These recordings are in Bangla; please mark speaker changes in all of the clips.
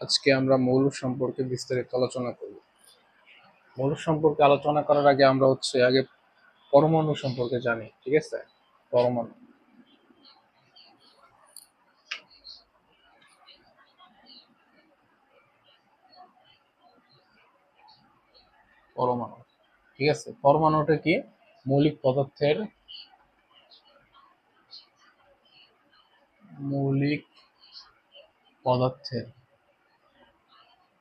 Speaker 1: আজকে আমরা মৌল সম্পর্কে বিস্তারিত আলোচনা করব। মৌল সম্পর্কে আলোচনা করার আগে আমরা আগে পরমাণু সম্পর্কে জানি, ঠিক আছে? পরমাণু পরমাণু ঠিক আছে। পরমাণুটা কি? মৌলিক পদার্থের মৌলিক পদার্থের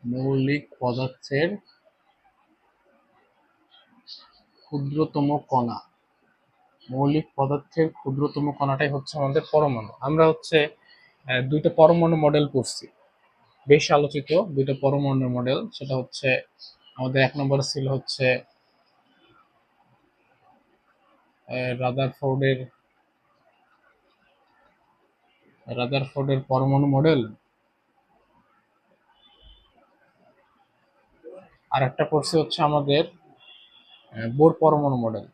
Speaker 1: মৌলিক পদার্থের ক্ষুদ্রতম কণা। মৌলিক পদার্থের ক্ষুদ্রতম কণাটাই হচ্ছে আমাদের পরমাণু। আমরা দুইটা পরমাণু মডেল পড়ছি, বেশ আলোচিত দুইটা পরমাণু মডেল। সেটা হচ্ছে আমাদের এক নম্বর ছিল রাদারফোর্ডের রাদারফোর্ডের পরমাণু মডেল, আর একটা পড়ছে হচ্ছে আমাদের বোর পরমাণু মডেল।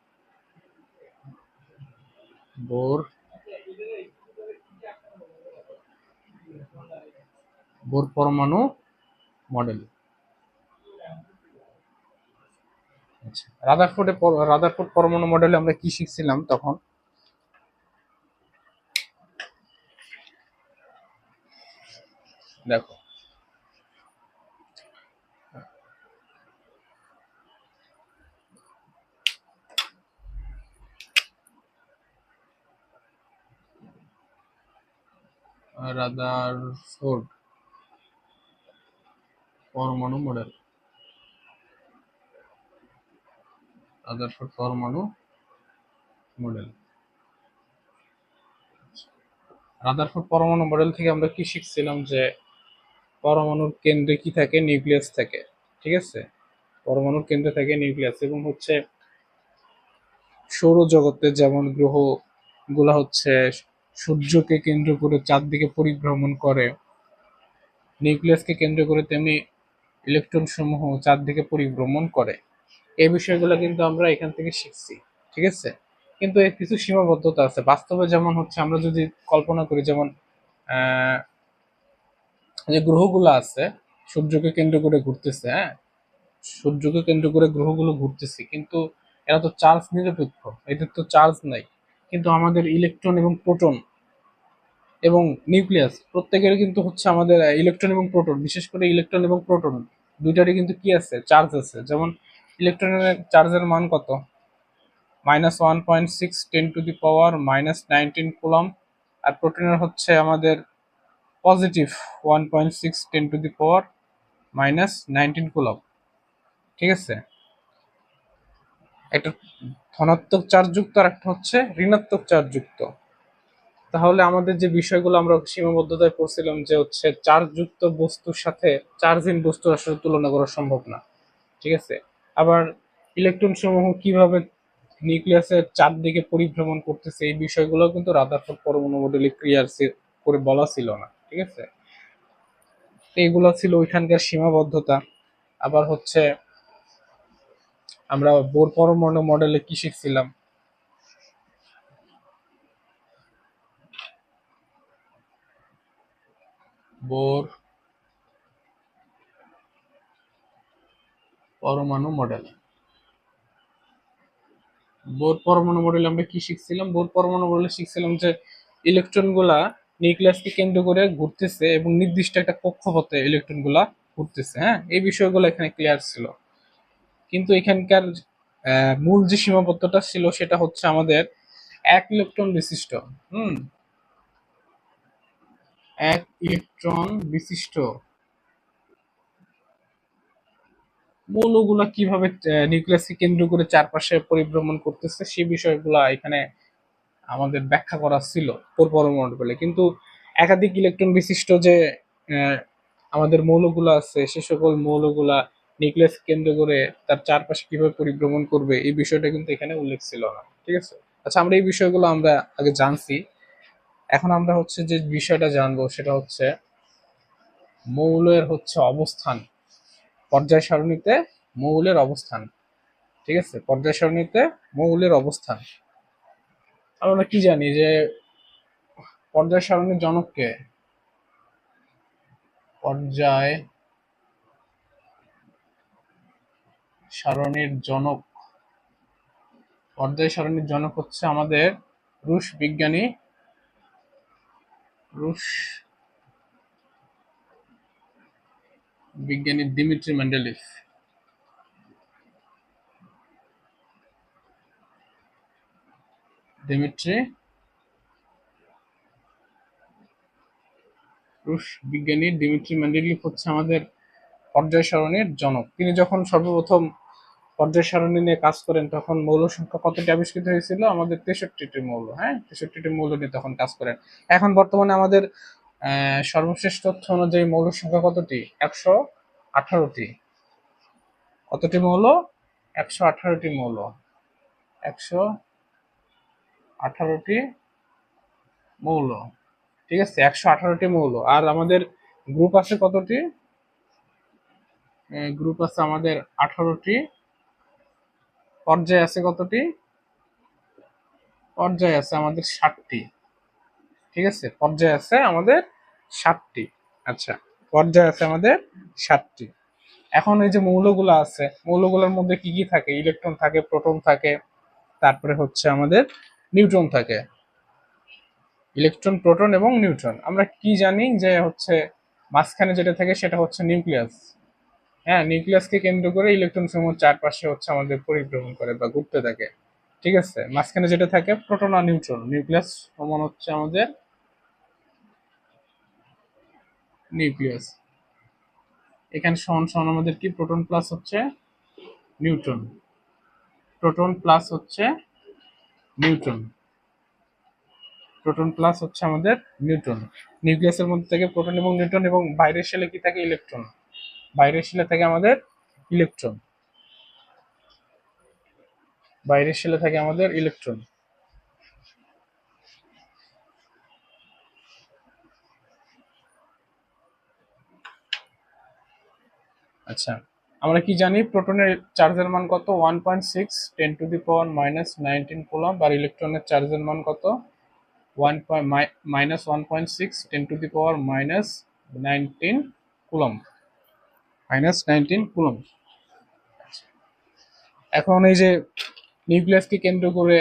Speaker 1: বোর বোর পরমাণু মডেল। আচ্ছা, রাদারফোর্ড পরমাণু মডেলে আমরা কি শিখছিলাম তখন? দেখো, রাদারফোর্ড পরমাণু মডেল রাদারফোর্ড পরমাণু মডেল রাদারফোর্ড পরমাণু মডেল থেকে আমরা কি শিখছিলাম? যে পরমাণুর কেন্দ্রে কি থাকে? নিউক্লিয়াস থাকে, ঠিক আছে? পরমাণুর কেন্দ্রে থাকে নিউক্লিয়াস, এবং সৌরজগতে যেমন গ্রহ গুলা সূর্যকে কেন্দ্র করে চারদিকে পরিভ্রমণ করে, নিউক্লিয়াসকে কেন্দ্র করে তেমনি ইলেকট্রন সমূহ চারদিকে পরিভ্রমণ করে। এই বিষয়গুলো কিন্তু আমরা এখান থেকে শিখছি, ঠিক আছে? কিন্তু এর কিছু সীমাবদ্ধতা আছে বাস্তবে। যেমন আমরা যদি কল্পনা করি, যেমন যে গ্রহগুলো আছে সূর্যকে কেন্দ্র করে ঘুরতেছে, হ্যাঁ, সূর্যকে কেন্দ্র করে গ্রহগুলো ঘুরতেছে, কিন্তু এরা তো চার্জ নিরপেক্ষ, এদের তো চার্জ নাই। কিন্তু আমাদের ইলেকট্রন এবং প্রোটন এবং নিউক্লিয়াস প্রত্যেকের কিন্তু আমাদের ইলেকট্রন এবং প্রোটন, বিশেষ করে ইলেকট্রন এবং প্রোটন দুইটারই কিন্তু কি আছে? চার্জ আছে। যেমন ইলেকট্রনের চার্জের মান কত? -1.6 × 10⁻⁻19 কুলম্ব। আর প্রোটনের আমাদের পজিটিভ 1.6 × 10⁻⁻19 কুলম্ব, ঠিক আছে? একটা ধনাত্মক চার্জ যুক্ত আর একটা ঋণাত্মক চার্জ যুক্ত। তাহলে আমাদের যে বিষয়গুলো আমরা সীমাবদ্ধতায় পড়ছিলাম, যে চার্জ যুক্ত বস্তুর সাথে চার্জহীন বস্তু আসলে তুলনা করা সম্ভব না, ঠিক আছে? আবার ইলেকট্রন সমূহ কিভাবে নিউক্লিয়াসের চারদিকে পরিভ্রমণ করতেছে, এই বিষয়গুলো কিন্তু রাদারফোর্ড পরমাণু মডেলে ক্লিয়ার করে বলা ছিল না, ঠিক আছে? এইগুলো ছিল ওইখানকার সীমাবদ্ধতা। আবার আমরা বোর পরমাণু মডেলে কি শিখছিলাম? বোর পরমাণু মডেল বোর পরমাণু মডেলে আমরা কি শিখছিলাম? বোর পরমাণু মডেলে শিখছিলাম যে ইলেকট্রন গুলা নিউক্লিয়াসকে কেন্দ্র করে ঘুরতেছে এবং নির্দিষ্ট একটা কক্ষপথে ইলেকট্রন গুলা ঘুরতেছে, হ্যাঁ, এই বিষয়গুলো এখানে ক্লিয়ার ছিল। কিন্তু এখানকার মূল যে সীমাবদ্ধতা ছিল সেটা আমাদের এক ইলেকট্রন বিশিষ্ট হুম এক ইলেকট্রন বিশিষ্ট মৌলগুলা কিভাবে নিউক্লিয়াসকে কেন্দ্র করে চারপাশে পরিভ্রমণ করতেছে, সেই বিষয়গুলা এখানে আমাদের ব্যাখ্যা করা ছিল পরমাণু বলে। কিন্তু একাধিক ইলেকট্রন বিশিষ্ট যে আহ, আমাদের মৌলগুলো আছে, সে সকল মৌলগুলা নিউক্লিয়াস কেন্দ্র করে তার চারপাশে কিভাবে পরিভ্রমণ করবে, এই বিষয়টা কিন্তু এখানে উল্লেখ ছিল না, ঠিক আছে? আচ্ছা, আমরা এই বিষয়গুলো আমরা আগে জানছি। এখন আমরা যে বিষয়টা জানবো সেটা মৌলের অবস্থান, পর্যায় সারণীতে মৌলের অবস্থান, ঠিক আছে? পর্যায় সারণীতে মৌলের অবস্থান। আমরা কি জানি যে পর্যায় সারণীর জনককে? পর্যায় সারণীর জনক হচ্ছে আমাদের রুশ বিজ্ঞানী দিমিত্রি মেন্ডেলিভ। রুশ বিজ্ঞানী দিমিত্রি মেন্ডেলিভ হচ্ছে আমাদের পর্যায় সারণীর জনক। তিনি যখন সর্বপ্রথম পর্যায় সারণী নিয়ে কাজ করেন তখন মৌল সংখ্যা কতটি আবিষ্কৃত হয়েছিল? আমাদের 63টি মৌল। হ্যাঁ, 63টি মৌল নিয়ে তখন কাজ করেন। এখন বর্তমানে আমাদের সর্বশেষ তথ্য অনুযায়ী মৌল সংখ্যা কতটি? 118টি। কতটি মৌল? 118টি মৌল। 118টি মৌল, ঠিক আছে, 118টি মৌল। আর আমাদের গ্রুপ আছে কতটি? গ্রুপ আছে আমাদের 18টি। পর্যায় আছে কতটি? পর্যায় আছে আমাদের 60টি। ঠিক আছে, পর্যায় আছে আমাদের 60টি। আচ্ছা, পর্যায় আছে আমাদের 60টি। এখন এই যে মৌলগুলো আছে, মৌলগুলোর মধ্যে কি কি থাকে? ইলেকট্রন থাকে, প্রোটন থাকে, তারপরে হচ্ছে আমাদের নিউট্রন থাকে। ইলেকট্রন, প্রোটন এবং নিউট্রন। আমরা কি জানি যে হচ্ছে মাঝখানে যেটা থাকে সেটা হচ্ছে নিউক্লিয়াস। হ্যাঁ, নিউক্লিয়াসকে কেন্দ্র করে ইলেকট্রন সমূহ চারপাশে হচ্ছে আমাদের পরিভ্রমণ করে বা ঘুরতে থাকে। ঠিক আছে, মাঝখানে যেটা থাকে প্রোটন আর নিউট্রন। নিউক্লিয়াস সমান হচ্ছে আমাদের নিউক্লিয়াস। এখানে সমান সমান আমাদের কি? প্রোটন প্লাস হচ্ছে নিউট্রন। প্রোটন প্লাস হচ্ছে নিউট্রন। প্রোটন প্লাস হচ্ছে আমাদের নিউট্রন। নিউক্লিয়াসের মধ্যে থেকে প্রোটন এবং নিউট্রন, এবং বাইরের শেলে কি থাকে? ইলেকট্রন। বাইরের শেলে থাকে আমাদের ইলেকট্রন। বাইরের শেলে থাকে আমাদের ইলেকট্রন। আচ্ছা, আমরা কি জানি? প্রোটনের চার্জের মান কত? 1.6 10⁻⁻19 কুলম্ব। আর ইলেকট্রনের চার্জের মান কত? -1.6 10⁻⁻19 কুলম্ব। -19 কুলম্ব। এখন এই যে নিউক্লিয়াসকে কেন্দ্র করে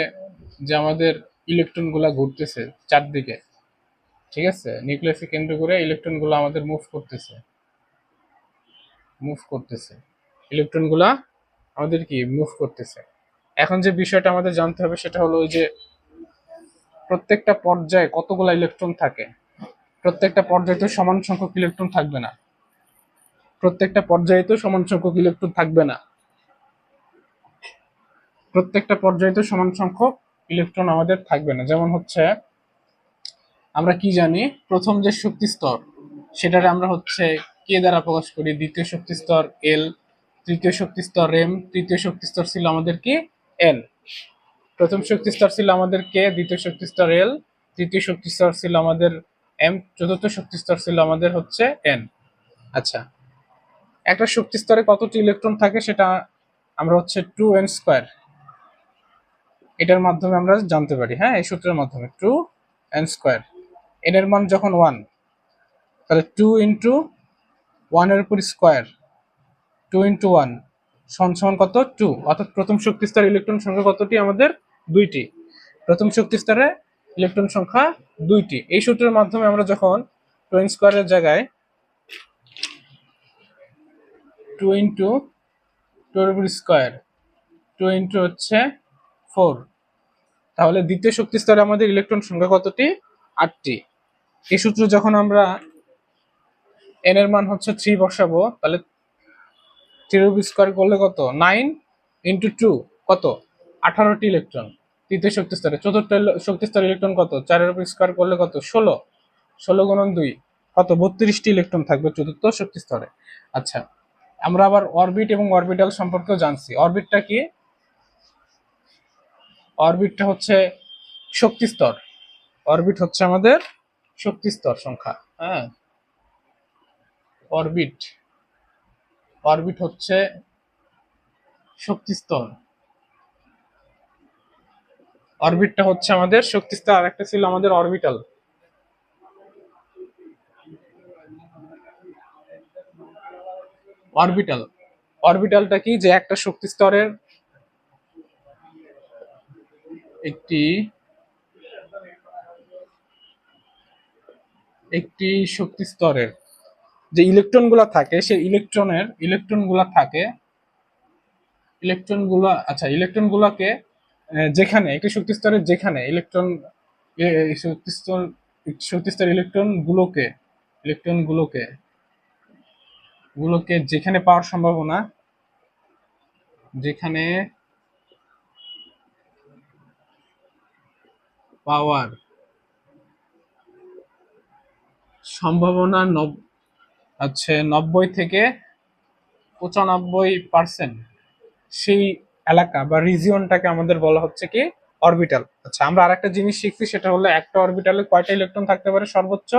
Speaker 1: যে আমাদের ইলেকট্রন গুলা ঘুরতেছে চারদিকে, ঠিক আছে, নিউক্লিয়াসকে কেন্দ্র করে ইলেকট্রন গুলো আমাদের মুভ করতেছে। ইলেকট্রন গুলা আমাদের কি মুভ করতেছে। এখন যে বিষয়টা আমাদের জানতে হবে সেটা হলো ওই যে প্রত্যেকটা পর্যায়ে কতগুলো ইলেকট্রন থাকে। প্রত্যেকটা পর্যায়ে তো সমান সংখ্যক ইলেকট্রন থাকবে না। প্রত্যেকটা পর্যায়ে তো সমান সংখ্যক ইলেকট্রন থাকবে না। প্রত্যেকটা পর্যায়ে তো সমান সংখ্যক ইলেকট্রন আমাদের থাকবে না। যেমন হচ্ছে আমরা কি জানি? প্রথম যে শক্তি স্তর সেটারে আমরা হচ্ছে কে দ্বারা প্রকাশ করি? দ্বিতীয় শক্তি স্তর এল, তৃতীয় শক্তি স্তর এম, তৃতীয় শক্তি স্তর ছিল আমাদের কি? এন। প্রথম শক্তি স্তর ছিল আমাদের কে, দ্বিতীয় শক্তি স্তর এল, তৃতীয় শক্তি স্তর ছিল আমাদের এম, চতুর্থ শক্তি স্তর ছিল আমাদের হচ্ছে এন। আচ্ছা, একটা শক্তি স্তরে কতটি ইলেকট্রন থাকে সেটা আমরা হচ্ছে 2n², এটার মাধ্যমে আমরা জানতে পারি। হ্যাঁ, এই সূত্রের মাধ্যমে 2n²। এন এর মান যখন 1, তাহলে 2 ইন্টু 1 এর উপর স্কোয়ার, 2 ইন্টু 1 সমান কত? 2। অর্থাৎ প্রথম শক্তি স্তরে ইলেকট্রন সংখ্যা কতটি আমাদের? 2টি। প্রথম শক্তি স্তরে ইলেকট্রন সংখ্যা 2টি। এই সূত্রের মাধ্যমে আমরা যখন 2n² এর জায়গায় 2 ইন্টু 2 এর উপর স্কোয়ার, 2 ইন্টু হচ্ছে 4, তাহলে দ্বিতীয় শক্তি স্তরে আমাদের ইলেকট্রন সংখ্যা কতটি? 8টি। এই সূত্র যখন আমরা এন এর মান হচ্ছে 3 বসাবো, তাহলে 3 এর উপর স্কোয়ার করলে কত? 9 ইন্টু 2 কত? 18টি ইলেকট্রন তৃতীয় শক্তি স্তরে। চতুর্থ শক্তি স্তরে ইলেকট্রন কত? 4 এর উপর স্কোয়ার করলে কত? 16। 16 গুণন 2 কত? 32টি ইলেকট্রন থাকবে চতুর্থ শক্তি স্তরে। আচ্ছা, আমরা আবার অরবিট এবং অরবিটাল সম্পর্কেও জানছি। অরবিটটা কি? অরবিটটা হচ্ছে শক্তি স্তর। অরবিট হচ্ছে আমাদের শক্তি স্তর সংখ্যা। হ্যাঁ, অরবিট হচ্ছে শক্তি স্তর। অরবিটটা হচ্ছে আমাদের শক্তি স্তর। আর একটা ছিল আমাদের অরবিটাল। অরবিটাল, অরবিটালটা কি, যে একটা শক্তি স্তরের একটি একটি শক্তি স্তরের যে ইলেকট্রন গুলা থাকে, সেই ইলেকট্রন গুলা থাকে, ইলেকট্রন গুলা, আচ্ছা ইলেকট্রন গুলাকে যেখানে একটি শক্তি স্তরের যেখানে ইলেকট্রন শক্তি স্তর ইলেকট্রন গুলোকে যেখানে পাওয়ার সম্ভাবনা, যেখানে পাওয়ার সম্ভাবনা 90 থেকে 95%, সেই এলাকা বা রিজিয়নটাকে আমাদের বলা হচ্ছে কি অরবিটাল। আচ্ছা, আমরা আরেকটা জিনিস শিখছি, সেটা হলো একটা অরবিটালে কয়টা ইলেকট্রন থাকতে পারে, সর্বোচ্চ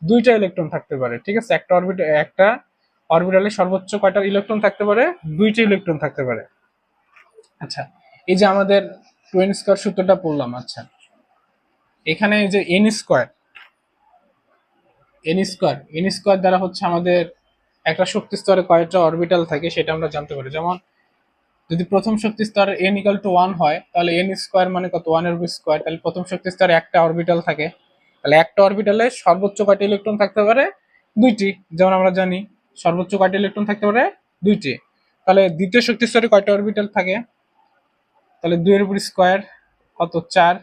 Speaker 1: 2টা ইলেকট্রন থাকতে পারে। ঠিক আছে, একটা অরবিটালে সর্বোচ্চ কয়টা ইলেকট্রন থাকতে পারে, 2টা ইলেকট্রন থাকতে পারে। আচ্ছা, এই যে আমাদের 2n স্কয়ার সূত্রটা পড়লাম। আচ্ছা, এখানে যে এন স্কয়ার দ্বারা হচ্ছে আমাদের একটা শক্তি স্তরে কয়টা অরবিটাল থাকে সেটা আমরা জানতে পারি। যেমন যদি প্রথম শক্তি স্তর n ইকুয়াল টু 1 হয়, তাহলে n স্কয়ার মানে কত, 1 এর স্কয়ার। তাহলে প্রথম শক্তি স্তরে একটা অরবিটাল থাকে, তাহলে একটা অরবিটালে সর্বোচ্চ কয়টা ইলেকট্রন থাকতে পারে, 2টি। যেমন আমরা জানি সর্বোচ্চ কয়টা ইলেকট্রন থাকতে পারে, 2টি। তাহলে দ্বিতীয় শক্তি স্তরে কয়টা অরবিটাল থাকে, তাহলে 2 এর স্কয়ার কত, 4।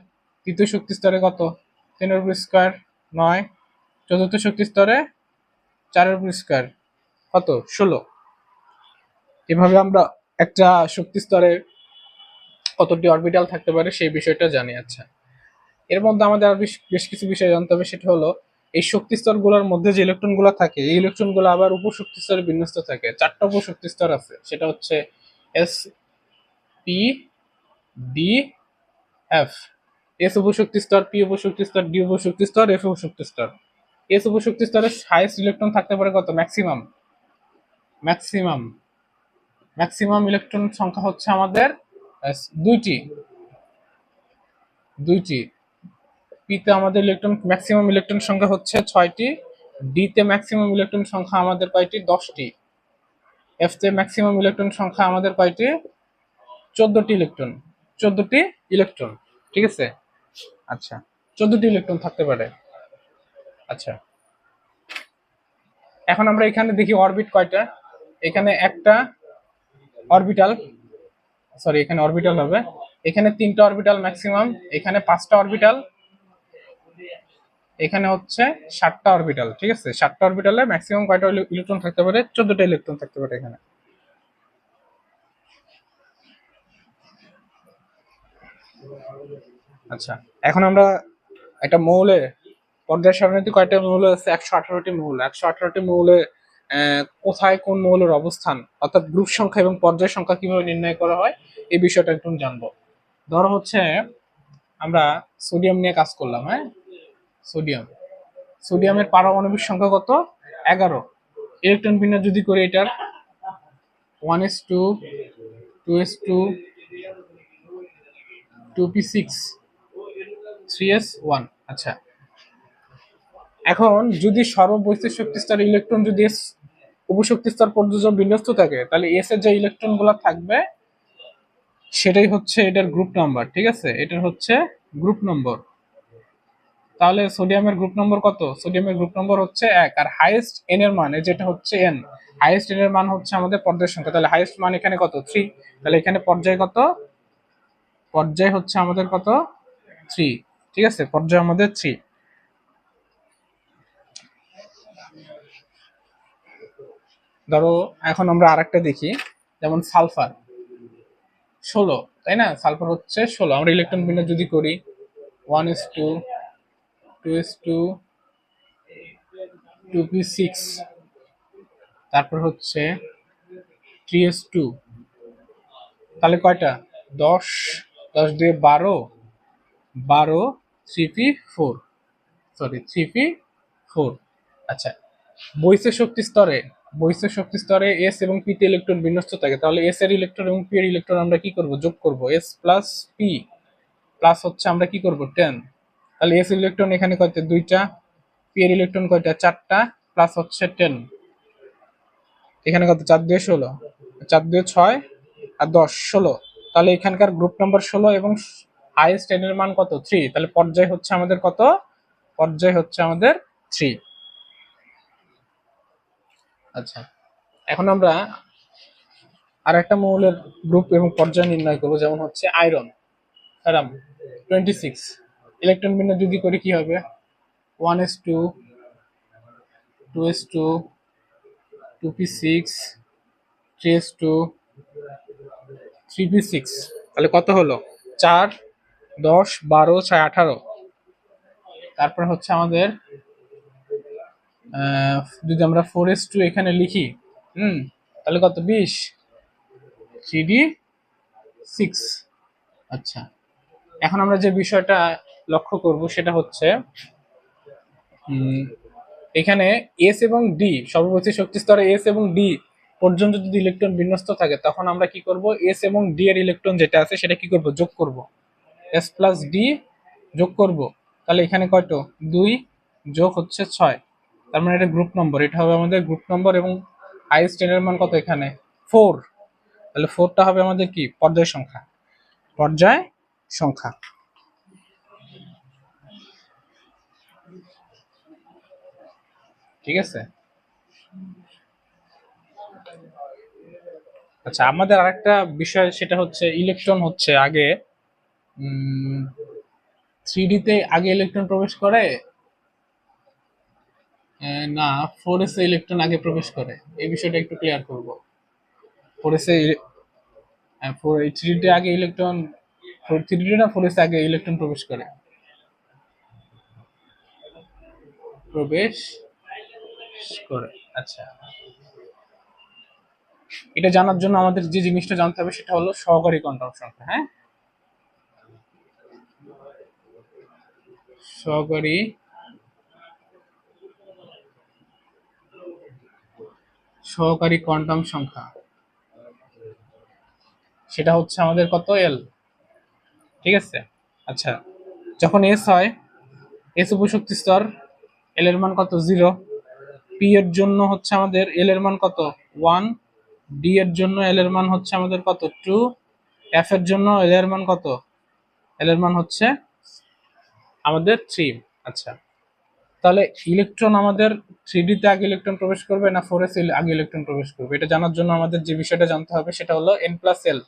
Speaker 1: তৃতীয় শক্তি স্তরে কত, 3 এর স্কয়ার 9। চতুর্থ শক্তি স্তরে 4 এর স্কয়ার কত, 16। এভাবে আমরা একটা শক্তি স্তরে কতটি অরবিটাল থাকতে পারে সেই বিষয়টা জানি। আচ্ছা, এর মধ্যে আমাদের আর বেশ কিছু বিষয় জানতে হবে, সেটা হলো এই শক্তি স্তরগুলোর মধ্যে যে ইলেকট্রন গুলো থাকে, এই ইলেকট্রন গুলো আবার উপশক্তি স্তরে বিন্যস্ত থাকে। 4টা উপশক্তি স্তর আছে, সেটা হচ্ছে S, P, D, F. S উপশক্তি স্তর, পি উপশক্তি স্তর, ডি উপশক্তি স্তর, এফ উপশক্তি স্তর। এস উপশক্তি স্তরে হাইয়েস্ট ইলেকট্রন থাকতে পারে কত, ম্যাক্সিমাম ম্যাক্সিমাম ম্যাক্সিমাম ইলেকট্রন সংখ্যা হচ্ছে আমাদের 2টি। পিতে আমাদের ম্যাক্সিমাম ইলেকট্রন সংখ্যা হচ্ছে 6টি। ডিতে ম্যাক্সিমাম ইলেকট্রন সংখ্যা আমাদের কয়টি, 10টি। এফ তে ম্যাক্সিমাম ইলেকট্রন সংখ্যা আমাদের কয়টি, 14টি ইলেকট্রন। 14টি ইলেকট্রন, ঠিক আছে। আচ্ছা, 14টি ইলেকট্রন থাকতে পারে। আচ্ছা, এখন আমরা এখানে দেখি অরবিট কয়টা। এখানে একটা অরবিটাল, সরি এখানে অরবিটাল হবে, এখানে 3টা অরবিটাল ম্যাক্সিমাম, এখানে 5টা অরবিটাল, এখানে হচ্ছে 7টা অরবিটাল। ঠিক আছে, 7টা অরবিটালে ম্যাক্সিমাম কয়টা ইলেকট্রন থাকতে পারে, 14টা ইলেকট্রন থাকতে পারে এখানে। আচ্ছা, এখন আমরা একটা মৌলে পর্যায় সারণীতে কয়টা মৌল আছে, 118টি মৌল। 118টি মৌলে কোথায় কোন মৌলের অবস্থান, অর্থাৎ গ্রুপ সংখ্যা এবং পর্যায় সংখ্যা কিভাবে নির্ণয় করা হয়, এই বিষয়টা একটু জানবো। ধরো হচ্ছে আমরা সোডিয়াম নিয়ে কাজ করলাম। হ্যাঁ, সোডিয়ামের পারমাণবিক সংখ্যা কত, 11। ইলেকট্রন বিন্যাস যদি করি এটার 1s2, 2s2, 2p6, 3s1। আচ্ছা, এখন যদি সর্ববৈশ্বিক শক্তি স্তরে ইলেকট্রন যদি উপশক্তি স্তর পর্যন্ত বিন্যস্ত থাকে, তাহলে এস এর যে ইলেকট্রন গুলো থাকবে সেটাই হচ্ছে এটার গ্রুপ নাম্বার। ঠিক আছে, এটার হচ্ছে গ্রুপ নম্বর। তাহলে সোডিয়ামের গ্রুপ নম্বর কত, সোডিয়ামের গ্রুপ নম্বর হচ্ছে 1। আর হাইয়েস্ট এন এর মান, যেটা হচ্ছে এন, হাইয়েস্ট এন এর মান হচ্ছে আমাদের পর্যায় সংখ্যা। তাহলে হাইয়েস্ট মান এখানে কত, 3। তাহলে এখানে পর্যায় কত, পর্যায় হচ্ছে আমাদের কত, 3। ঠিক আছে, পর্যায় আমাদের 3। ধরো এখন আমরা আরেকটা দেখি, যেমন সালফার 16, তাই না, সালফার হচ্ছে 16। আমরা ইলেকট্রন বিন্যাস যদি করি 1s2, 2s2, 2p6, তারপর হচ্ছে 3s2, তাহলে কয়টা, 10, 10 দিয়ে 12, 12, 3p4, সরি 3p4। আচ্ছা, বহিঃস্থ শক্তি স্তরে এস এবং পি তে ইলেকট্রন বিন্যস্ত থাকে, তাহলে এস এর ইলেকট্রন এবং পি এর ইলেকট্রন আমরা কি করব, যোগ করব। এস প্লাস পি প্লাস হচ্ছে আমরা কি করব, 10। তাহলে এস ইলেকট্রন এখানে কয়টা, 2টা। পি এর ইলেকট্রন কয়টা, 4টা, প্লাস হচ্ছে 10। এখানে কত, 4 2 16, 4 2 6 আর 10 16, তাহলে এখানকার গ্রুপ নাম্বার 16 এবং হাইয়েস্ট এন এর মান কত, 3, তাহলে পর্যায় হচ্ছে আমাদের কত, পর্যায় হচ্ছে আমাদের 3। আচ্ছা, এখন আমরা আর একটা মৌলের গ্রুপ এবং পর্যায় নির্ণয় করবো, যেমন হচ্ছে আয়রন, আরাম 26, ইলেকট্রন বিন্যাস যদি করি কি হবে, 1s2, 2s2, 2p6, 3s2, 3p6, তাহলে কত হলো, 4 10 12 6 18। তারপর হচ্ছে আমাদের যদি আমরা 4s2 এখানে লিখি, তাহলে কত, 20, 3d6। আচ্ছা, এখন আমরা যে বিষয়টা লক্ষ্য করব সেটা হচ্ছে এখানে এস এবং ডি, সর্বপ্রতি শক্তি স্তরে এস এবং ডি পর্যন্ত যদি ইলেকট্রন বিন্যস্ত থাকে, তখন আমরা কি করব, এস এবং ডি এর ইলেকট্রন যেটা আছে সেটা কি করব, যোগ করব, এস প্লাস ডি যোগ করব। তাহলে এখানে কয়টো, 2 যোগ হচ্ছে 6, তার মানে এটা গ্রুপ নম্বর, এটা হবে আমাদের গ্রুপ নম্বর, এবং হাইয়েস্ট এর মান কত এখানে, 4, তাহলে 4টা হবে আমাদের কি, পর্যায় সংখ্যা, পর্যায় সংখ্যা। ঠিক আছে। আচ্ছা, আমাদের আরেকটা বিষয় সেটা হচ্ছে ইলেকট্রন হচ্ছে আগে 3D-তে আগে ইলেকট্রন প্রবেশ করে, না 4s-এ ইলেকট্রন আগে প্রবেশ করে, এই বিষয়টা একটু ক্লিয়ার করব। 4s-এ 3D-তে আগে ইলেকট্রন, 3D না 4s-এ আগে ইলেকট্রন প্রবেশ করে, প্রবেশ করে। আচ্ছা, এটা জানার জন্য আমাদের যে জিনিসটা জানতে হবে সেটা হলো সহকারী কোয়ান্টাম সংখ্যা। হ্যাঁ, সহকারী সহকারী কোয়ান্টাম সংখ্যা, সেটা হচ্ছে আমাদের কত, এল। ঠিক আছে। আচ্ছা, যখন এস হয়, এস উপশক্তি স্তর, এল এর মান কত, 0, পি এর জন্য হচ্ছে আমাদের এল এর মান কত, 1, ডি এর জন্য এল এর মান হচ্ছে আমাদের কত, 2, এফ এর জন্য এল এর মান কত, এল এর মান হচ্ছে আমাদের 3। আচ্ছা, তাহলে ইলেকট্রন আমাদের 3D-তে আগে ইলেকট্রন প্রবেশ করবে না 4s আগে ইলেকট্রন প্রবেশ করবে, এটা জানার জন্য আমাদের যে বিষয়টা জানতে হবে সেটা হলো N plus L.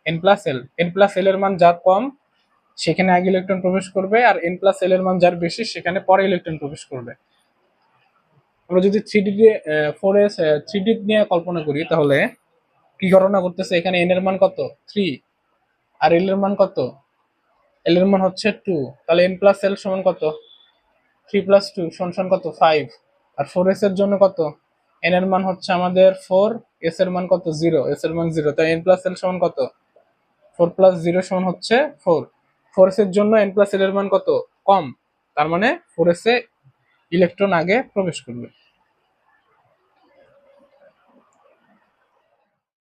Speaker 1: N plus L, N plus L এর মান যার কম সেখানে আগে ইলেকট্রন প্রবেশ করবে, আর এন প্লাস এল এর মান যার বেশি সেখানে পরে ইলেকট্রন প্রবেশ করবে। আমরা যদি 3D 4s 3D নিয়ে কল্পনা করি, তাহলে কি গণনা করতেছে, এখানে এন এর মান কত, 3, আর এল এর মান কত, এল এর মান হচ্ছে 2, তাহলে এন প্লাস এল সমান কত, 3 + 2 সমান কত, 5। আর 4s এর জন্য কত, এন এর মান হচ্ছে আমাদের 4, এস এর মান কত, 0, এস এর মান 0, তাই এন প্লাস এল সমান কত, 4 + 0 সমান হচ্ছে 4। 4s এর জন্য এন প্লাস এল এর মান কত, কম, তার মানে 4s এ ইলেকট্রন আগে প্রবেশ করবে।